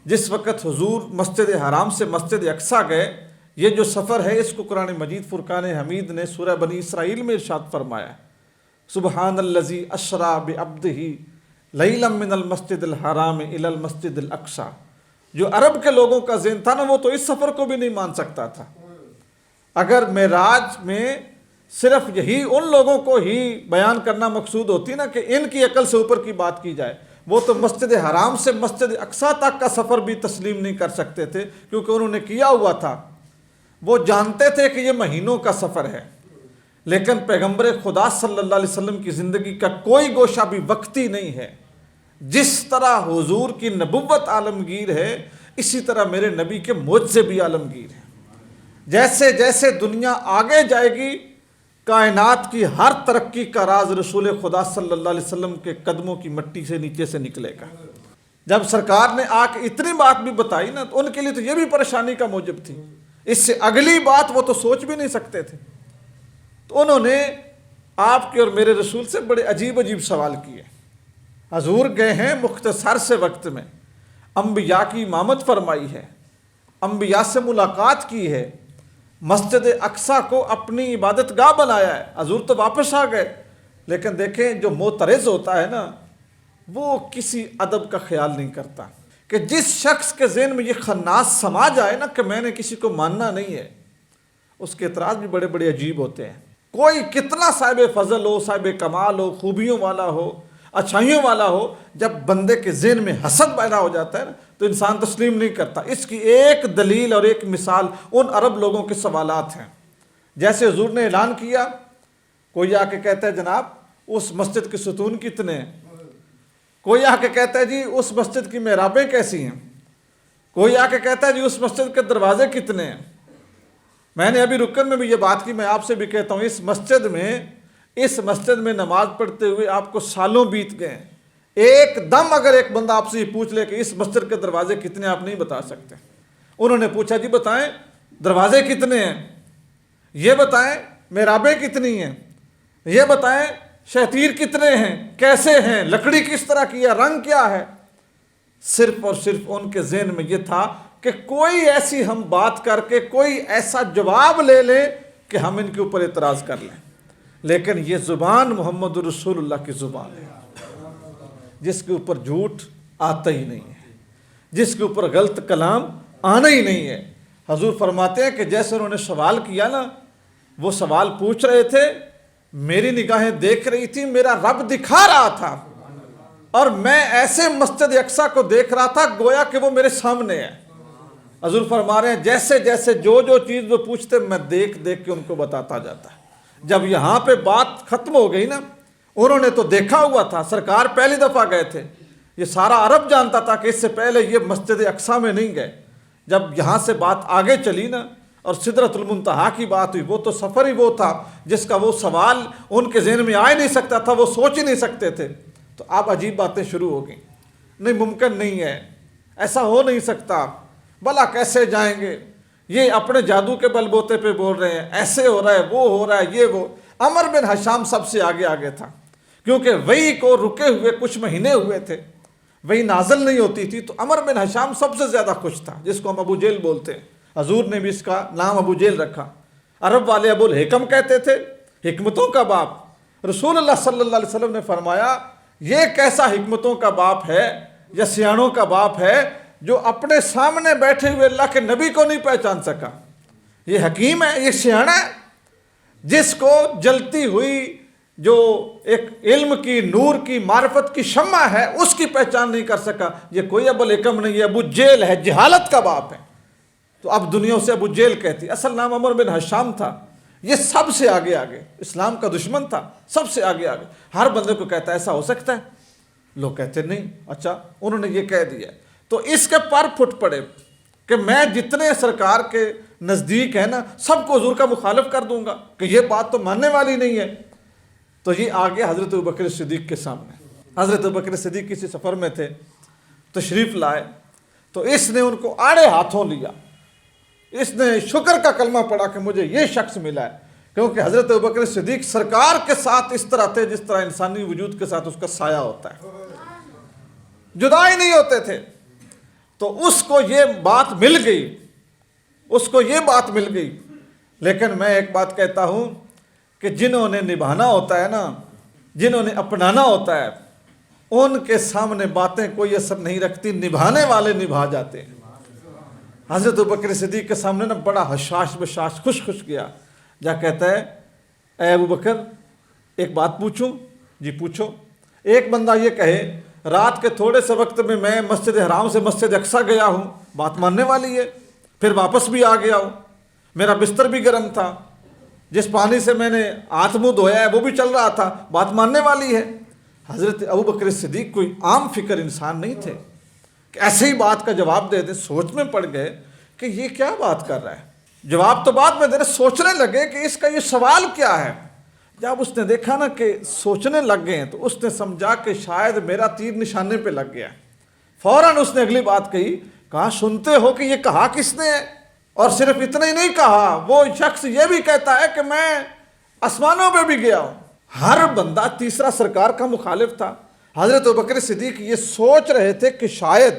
جس وقت حضور مسجد حرام سے مسجد اقصیٰ گئے، یہ جو سفر ہے اس کو قرآن مجید فرقان حمید نے سورہ بنی اسرائیل میں ارشاد فرمایا ہے، سبحان الذی اسریٰ بعبدہ لیلا من المسجد الحرام الی المسجد الاقصیٰ۔ جو عرب کے لوگوں کا ذہن تھا نا، وہ تو اس سفر کو بھی نہیں مان سکتا تھا۔ اگر معراج میں صرف یہی ان لوگوں کو ہی بیان کرنا مقصود ہوتی نا کہ ان کی عقل سے اوپر کی بات کی جائے، وہ تو مسجد حرام سے مسجد اقصیٰ تک کا سفر بھی تسلیم نہیں کر سکتے تھے، کیونکہ انہوں نے کیا ہوا تھا، وہ جانتے تھے کہ یہ مہینوں کا سفر ہے۔ لیکن پیغمبر خدا صلی اللہ علیہ وسلم کی زندگی کا کوئی گوشہ بھی وقتی نہیں ہے۔ جس طرح حضور کی نبوت عالمگیر ہے، اسی طرح میرے نبی کے معجزے بھی عالمگیر ہیں۔ جیسے جیسے دنیا آگے جائے گی، کائنات کی ہر ترقی کا راز رسول خدا صلی اللہ علیہ وسلم کے قدموں کی مٹی سے نیچے سے نکلے گا۔ جب سرکار نے آ کے اتنی بات بھی بتائی نا، تو ان کے لیے تو یہ بھی پریشانی کا موجب تھی، اس سے اگلی بات وہ تو سوچ بھی نہیں سکتے تھے۔ تو انہوں نے آپ کے اور میرے رسول سے بڑے عجیب عجیب سوال کیے۔ حضور گئے ہیں مختصر سے وقت میں، انبیاء کی امامت فرمائی ہے، انبیاء سے ملاقات کی ہے، مسجد اقصیٰ کو اپنی عبادت گاہ بنایا ہے۔ حضور تو واپس آ گئے، لیکن دیکھیں جو معترض ہوتا ہے نا، وہ کسی ادب کا خیال نہیں کرتا کہ جس شخص کے ذہن میں یہ خناس سما جائے نا کہ میں نے کسی کو ماننا نہیں ہے، اس کے اعتراض بھی بڑے بڑے عجیب ہوتے ہیں۔ کوئی کتنا صاحب فضل ہو، صاحب کمال ہو، خوبیوں والا ہو، اچھائیوں والا ہو، جب بندے کے ذہن میں حسد پیدا ہو جاتا ہے نا، تو انسان تسلیم نہیں کرتا۔ اس کی ایک دلیل اور ایک مثال ان عرب لوگوں کے سوالات ہیں۔ جیسے حضور نے اعلان کیا، کوئی آ کے کہتا ہے جناب اس مسجد کے ستون کتنے ہیں، کوئی آ کے کہتا ہے جی اس مسجد کی محرابیں کیسی ہیں، کوئی آ کے کہتا ہے جی اس مسجد کے دروازے کتنے ہیں۔ میں نے ابھی رکن میں بھی یہ بات کی، میں آپ سے بھی کہتا ہوں، اس مسجد میں نماز پڑھتے ہوئے آپ کو سالوں بیت گئے ہیں، ایک دم اگر ایک بندہ آپ سے یہ پوچھ لے کہ اس مسجد کے دروازے کتنے، آپ نہیں بتا سکتے۔ انہوں نے پوچھا جی بتائیں دروازے کتنے ہیں، یہ بتائیں محرابیں کتنی ہیں، یہ بتائیں شتیر کتنے ہیں، کیسے ہیں، لکڑی کس طرح کی ہے، رنگ کیا ہے۔ صرف اور صرف ان کے ذہن میں یہ تھا کہ کوئی ایسی ہم بات کر کے کوئی ایسا جواب لے لیں کہ ہم ان کے اوپر اعتراض کر لیں۔ لیکن یہ زبان محمد رسول اللہ کی زبان ہے، جس کے اوپر جھوٹ آتا ہی نہیں ہے، جس کے اوپر غلط کلام آنا ہی نہیں ہے۔ حضور فرماتے ہیں کہ جیسے انہوں نے سوال کیا نا، وہ سوال پوچھ رہے تھے، میری نگاہیں دیکھ رہی تھی، میرا رب دکھا رہا تھا، اور میں ایسے مسجد اقصیٰ کو دیکھ رہا تھا گویا کہ وہ میرے سامنے ہے۔ حضور فرما رہے ہیں جیسے جیسے جو چیز وہ پوچھتے میں دیکھ دیکھ کے ان کو بتاتا جاتا ہے۔ جب یہاں پہ بات ختم ہو گئی نا، انہوں نے تو دیکھا ہوا تھا، سرکار پہلی دفعہ گئے تھے، یہ سارا عرب جانتا تھا کہ اس سے پہلے یہ مسجد اقصیٰ میں نہیں گئے۔ جب یہاں سے بات آگے چلی نا اور سدرۃ المنتہا کی بات ہوئی، وہ تو سفر ہی وہ تھا جس کا وہ سوال ان کے ذہن میں آ ہی نہیں سکتا تھا، وہ سوچ ہی نہیں سکتے تھے۔ تو اب عجیب باتیں شروع ہو گئیں، نہیں ممکن نہیں ہے، ایسا ہو نہیں سکتا، بھلا کیسے جائیں گے، یہ اپنے جادو کے بل بوتے پہ بول رہے ہیں، ایسے ہو رہا ہے، وہ ہو رہا ہے، یہ وہ۔ عمر بن حشام سب سے آگے تھا، کیونکہ وحی کو رکے ہوئے کچھ مہینے ہوئے تھے، وحی نازل نہیں ہوتی تھی، تو عمر بن حشام سب سے زیادہ خوش تھا، جس کو ہم ابو جہل بولتے ہیں۔ حضور نے بھی اس کا نام ابو جہل رکھا۔ عرب والے ابو الحکم کہتے تھے، حکمتوں کا باپ۔ رسول اللہ صلی اللہ علیہ وسلم نے فرمایا یہ کیسا حکمتوں کا باپ ہے یا سیاںوں کا باپ ہے جو اپنے سامنے بیٹھے ہوئے اللہ کے نبی کو نہیں پہچان سکا۔ یہ حکیم ہے، یہ سیاںا ہے، جس کو جلتی ہوئی جو ایک علم کی، نور کی، معرفت کی شمع ہے، اس کی پہچان نہیں کر سکا۔ یہ کوئی ابو الحکم نہیں ہے، ابو جہل ہے، جہالت کا باپ ہے۔ تو اب دنیا اسے ابو جہل کہتی، اصل نام عمر بن حشام تھا۔ یہ سب سے آگے اسلام کا دشمن تھا، سب سے آگے ہر بندے کو کہتا ہے ایسا ہو سکتا ہے، لوگ کہتے نہیں، اچھا انہوں نے یہ کہہ دیا، تو اس کے پر پھٹ پڑے کہ میں جتنے سرکار کے نزدیک ہیں نا سب کو حضور کا مخالف کر دوں گا، کہ یہ بات تو ماننے والی نہیں ہے۔ تو یہ آگے حضرت ابوبکر صدیق کے سامنے، حضرت ابوبکر صدیق کسی سفر میں تھے، تشریف لائے، تو اس نے ان کو آڑے ہاتھوں لیا، اس نے شکر کا کلمہ پڑھا کہ مجھے یہ شخص ملا ہے، کیونکہ حضرت ابوبکر صدیق سرکار کے ساتھ اس طرح تھے جس طرح انسانی وجود کے ساتھ اس کا سایہ ہوتا ہے، جدا ہی نہیں ہوتے تھے۔ تو اس کو یہ بات مل گئی، اس کو یہ بات مل گئی۔ لیکن میں ایک بات کہتا ہوں کہ جنہوں نے نبھانا ہوتا ہے نا، جنہوں نے اپنانا ہوتا ہے، ان کے سامنے باتیں کوئی اثر نہیں رکھتی، نبھانے والے نبھا جاتے ہیں۔ حضرت ابوبکر صدیق کے سامنے نا بڑا حشاش بشاش خوش گیا، جا کہتا ہے اے ابوبکر ایک بات پوچھوں؟ جی پوچھو۔ ایک بندہ یہ کہے رات کے تھوڑے سے وقت میں مسجد حرام سے مسجد اقصیٰ گیا ہوں، بات ماننے والی ہے، پھر واپس بھی آ گیا ہوں، میرا بستر بھی گرم تھا، جس پانی سے میں نے ہاتھ منہ دھویا ہے وہ بھی چل رہا تھا، بات ماننے والی ہے۔ حضرت ابوبکر صدیق کوئی عام فکر انسان نہیں تھے کہ ایسے ہی بات کا جواب دے دیں۔ سوچ میں پڑ گئے کہ یہ کیا بات کر رہا ہے، جواب تو بعد میں دے رہے، سوچنے لگے کہ اس کا یہ سوال کیا ہے۔ جب اس نے دیکھا نا کہ سوچنے لگ گئے ہیں تو اس نے سمجھا کہ شاید میرا تیر نشانے پہ لگ گیا۔ فوراً اس نے اگلی بات کہا سنتے ہو کہ یہ کہا کس نے ہے؟ اور صرف اتنا ہی نہیں کہا، وہ شخص یہ بھی کہتا ہے کہ میں آسمانوں پہ بھی گیا ہوں۔ ہر بندہ تیسرا سرکار کا مخالف تھا۔ حضرت ابوبکر صدیق یہ سوچ رہے تھے کہ شاید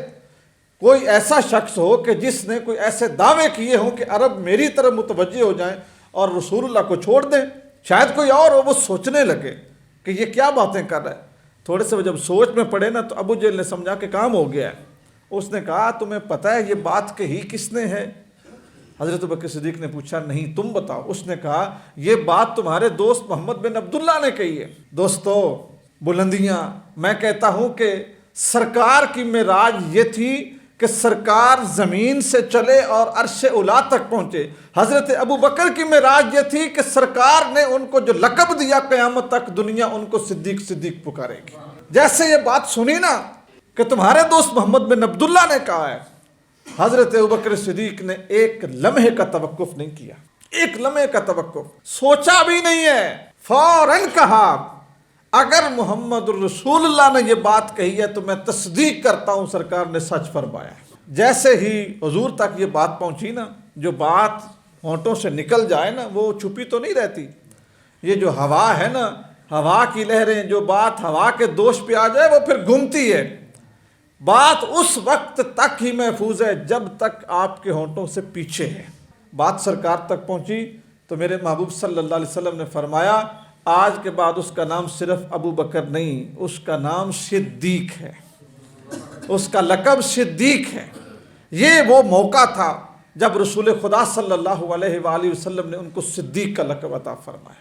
کوئی ایسا شخص ہو کہ جس نے کوئی ایسے دعوے کیے ہوں کہ عرب میری طرف متوجہ ہو جائیں اور رسول اللہ کو چھوڑ دیں، شاید کوئی اور ہو۔ وہ سوچنے لگے کہ یہ کیا باتیں کر رہا ہے۔ تھوڑے سے وہ جب سوچ میں پڑے نا تو ابو جہل نے سمجھا کہ کام ہو گیا ہے۔ اس نے کہا تمہیں پتہ ہے یہ بات کہی کس نے ہے؟ حضرت ابوبکر صدیق نے پوچھا نہیں تم بتاؤ۔ اس نے کہا یہ بات تمہارے دوست محمد بن عبداللہ نے کہی ہے۔ دوستو بلندیاں، میں کہتا ہوں کہ سرکار کی معراج یہ تھی کہ سرکار زمین سے چلے اور عرش اولا تک پہنچے۔ حضرت ابوبکر کی معراج یہ تھی کہ سرکار نے ان کو جو لقب دیا قیامت تک دنیا ان کو صدیق صدیق پکارے گی۔ جیسے یہ بات سنی نا کہ تمہارے دوست محمد بن عبداللہ نے کہا ہے، حضرت ابوبکر صدیق نے ایک لمحے کا توقف نہیں کیا، ایک لمحے کا توقف سوچا بھی نہیں ہے، فوراً کہا اگر محمد الرسول اللہ نے یہ بات کہی ہے تو میں تصدیق کرتا ہوں سرکار نے سچ فرمایا۔ جیسے ہی حضور تک یہ بات پہنچی نا، جو بات ہونٹوں سے نکل جائے نا وہ چھپی تو نہیں رہتی۔ یہ جو ہوا ہے نا، ہوا کی لہریں، جو بات ہوا کے دوش پہ آ جائے وہ پھر گھومتی ہے۔ بات اس وقت تک ہی محفوظ ہے جب تک آپ کے ہونٹوں سے پیچھے ہے۔ بات سرکار تک پہنچی تو میرے محبوب صلی اللہ علیہ وسلم نے فرمایا آج کے بعد اس کا نام صرف ابو بکر نہیں، اس کا نام صدیق ہے، اس کا لقب صدیق ہے۔ یہ وہ موقع تھا جب رسول خدا صلی اللہ علیہ وآلہ وسلم نے ان کو صدیق کا لقب عطا فرمایا۔